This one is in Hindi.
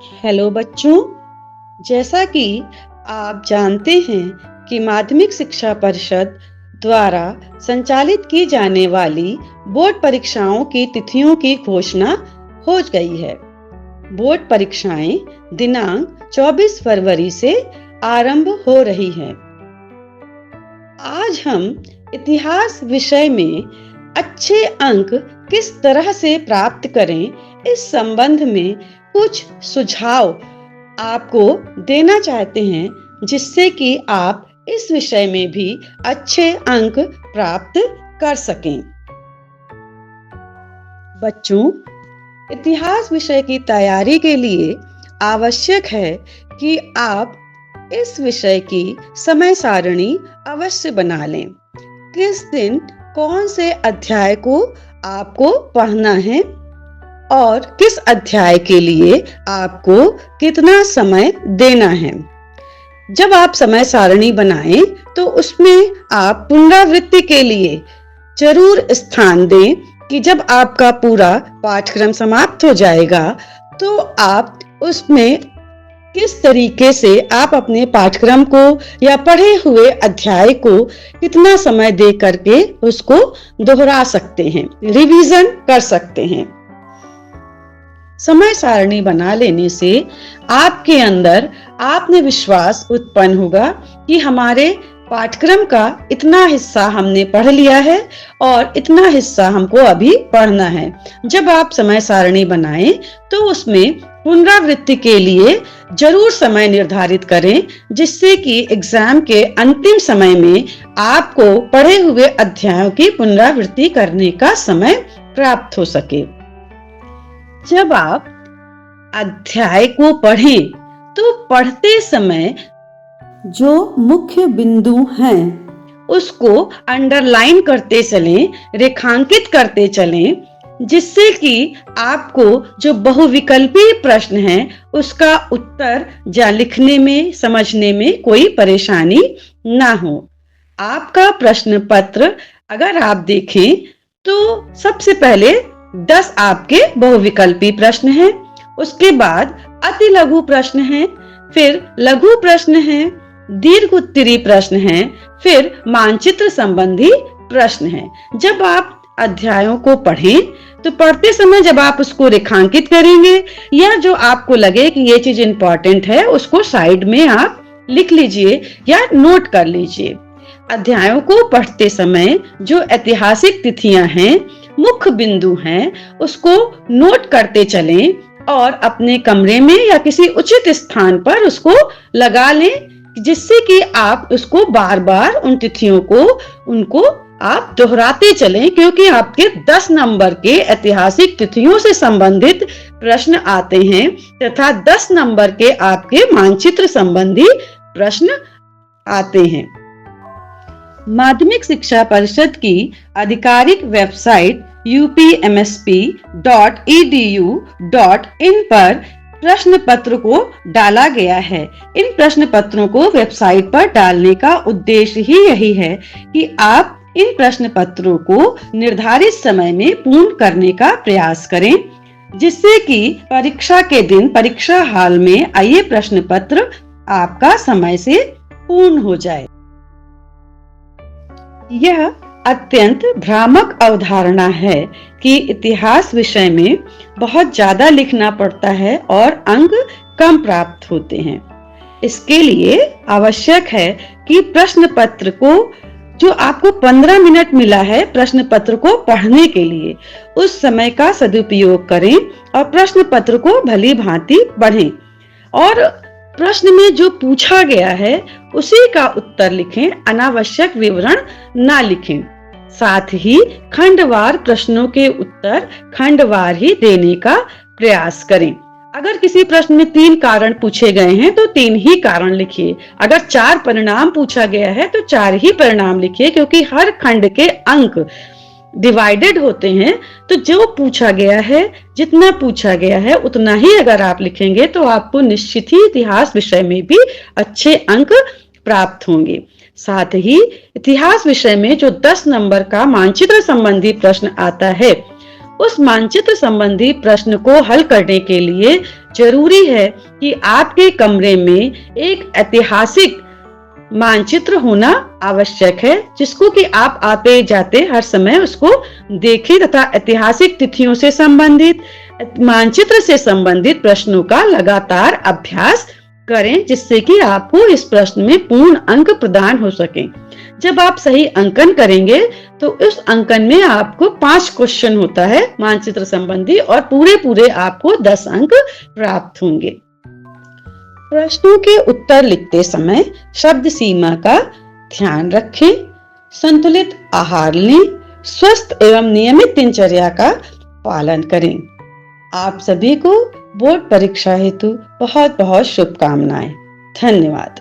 हेलो बच्चों, जैसा कि आप जानते हैं कि माध्यमिक शिक्षा परिषद द्वारा संचालित की जाने वाली बोर्ड परीक्षाओं की तिथियों की घोषणा हो गई है। बोर्ड परीक्षाएं दिनांक 24 फरवरी से आरंभ हो रही हैं। आज हम इतिहास विषय में अच्छे अंक किस तरह से प्राप्त करें, इस संबंध में कुछ सुझाव आपको देना चाहते हैं, जिससे कि आप इस विषय में भी अच्छे अंक प्राप्त कर सकें। बच्चों, इतिहास विषय की तैयारी के लिए आवश्यक है कि आप इस विषय की समय सारणी अवश्य बना लें। किस दिन कौन से अध्याय को आपको पढ़ना है और किस अध्याय के लिए आपको कितना समय देना है। जब आप समय सारणी बनाएं तो उसमें आप पुनरावृत्ति के लिए जरूर स्थान दें कि जब आपका पूरा पाठ्यक्रम समाप्त हो जाएगा तो आप उसमें किस तरीके से आप अपने पाठ्यक्रम को या पढ़े हुए अध्याय को कितना समय दे करके उसको दोहरा सकते हैं, रिवीजन कर सकते हैं। समय सारणी बना लेने से आपके अंदर आत्मविश्वास उत्पन्न होगा कि हमारे पाठ्यक्रम का इतना हिस्सा हमने पढ़ लिया है और इतना हिस्सा हमको अभी पढ़ना है। जब आप समय सारणी बनाएं तो उसमें पुनरावृत्ति के लिए जरूर समय निर्धारित करें, जिससे कि एग्जाम के अंतिम समय में आपको पढ़े हुए अध्यायों की पुनरावृत्ति करने का समय प्राप्त हो सके। जब आप अध्याय को पढ़ें तो पढ़ते समय जो मुख्य बिंदु हैं उसको अंडरलाइन करते चलें, रेखांकित करते चलें, जिससे कि आपको जो बहुविकल्पीय प्रश्न है उसका उत्तर लिखने में, समझने में कोई परेशानी ना हो। आपका प्रश्न पत्र अगर आप देखें तो सबसे पहले 10 आपके बहुविकल्पी प्रश्न हैं, उसके बाद अति लघु प्रश्न हैं, फिर लघु प्रश्न हैं, दीर्घ उत्तरीय प्रश्न हैं, फिर मानचित्र संबंधी प्रश्न हैं। जब आप अध्यायों को पढ़ें तो पढ़ते समय जब आप उसको रेखांकित करेंगे या जो आपको लगे कि ये चीज इंपॉर्टेंट है उसको साइड में आप लिख लीजिए या नोट कर लीजिए। अध्यायों को पढ़ते समय जो ऐतिहासिक तिथियां हैं, मुख्य बिंदु हैं, उसको नोट करते चलें और अपने कमरे में या किसी उचित स्थान पर उसको लगा लें, जिससे कि आप उसको बार बार उन तिथियों को उनको आप दोहराते चलें, क्योंकि आपके 10 नंबर के ऐतिहासिक तिथियों से संबंधित प्रश्न आते हैं तथा 10 नंबर के आपके मानचित्र संबंधी प्रश्न आते हैं। माध्यमिक शिक्षा परिषद की आधिकारिक वेबसाइट upmsp.edu.in पर प्रश्न पत्र को डाला गया है। इन प्रश्न पत्रों को वेबसाइट पर डालने का उद्देश्य ही यही है कि आप इन प्रश्न पत्रों को निर्धारित समय में पूर्ण करने का प्रयास करें, जिससे कि परीक्षा के दिन परीक्षा हॉल में आए प्रश्न पत्र आपका समय से पूर्ण हो जाए। यह अत्यंत भ्रामक अवधारणा है कि इतिहास विषय में बहुत ज्यादा लिखना पड़ता है और अंक कम प्राप्त होते हैं। इसके लिए आवश्यक है कि प्रश्न पत्र को, जो आपको 15 मिनट मिला है प्रश्न पत्र को पढ़ने के लिए, उस समय का सदुपयोग करें और प्रश्न पत्र को भली भांति पढ़ें और प्रश्न में जो पूछा गया है उसी का उत्तर लिखें, अनावश्यक विवरण ना लिखें। साथ ही खंडवार प्रश्नों के उत्तर खंडवार ही देने का प्रयास करें। अगर किसी प्रश्न में 3 कारण पूछे गए हैं तो 3 ही कारण लिखिए। अगर 4 परिणाम पूछा गया है तो 4 ही परिणाम लिखिए, क्योंकि हर खंड के अंक डिवाइडेड होते हैं। तो जो पूछा गया है, जितना पूछा गया है उतना ही अगर आप लिखेंगे तो आपको निश्चित ही इतिहास विषय में भी अच्छे अंक प्राप्त होंगे। साथ ही इतिहास विषय में जो 10 नंबर का मानचित्र संबंधी प्रश्न आता है, उस मानचित्र संबंधी प्रश्न को हल करने के लिए जरूरी है कि आपके कमरे में एक ऐतिहासिक मानचित्र होना आवश्यक है, जिसको कि आप आते जाते हर समय उसको देखें तथा ऐतिहासिक तिथियों से संबंधित, मानचित्र से संबंधित प्रश्नों का लगातार अभ्यास करें, जिससे कि आपको इस प्रश्न में पूर्ण अंक प्रदान हो सके। जब आप सही अंकन करेंगे तो उस अंकन में आपको 5 क्वेश्चन होता है मानचित्र संबंधी, और पूरे आपको 10 अंक प्राप्त होंगे। प्रश्नों के उत्तर लिखते समय शब्द सीमा का ध्यान रखें, संतुलित आहार लें, स्वस्थ एवं नियमित दिनचर्या का पालन करें। आप सभी को बोर्ड परीक्षा हेतु बहुत बहुत शुभकामनाएं। धन्यवाद।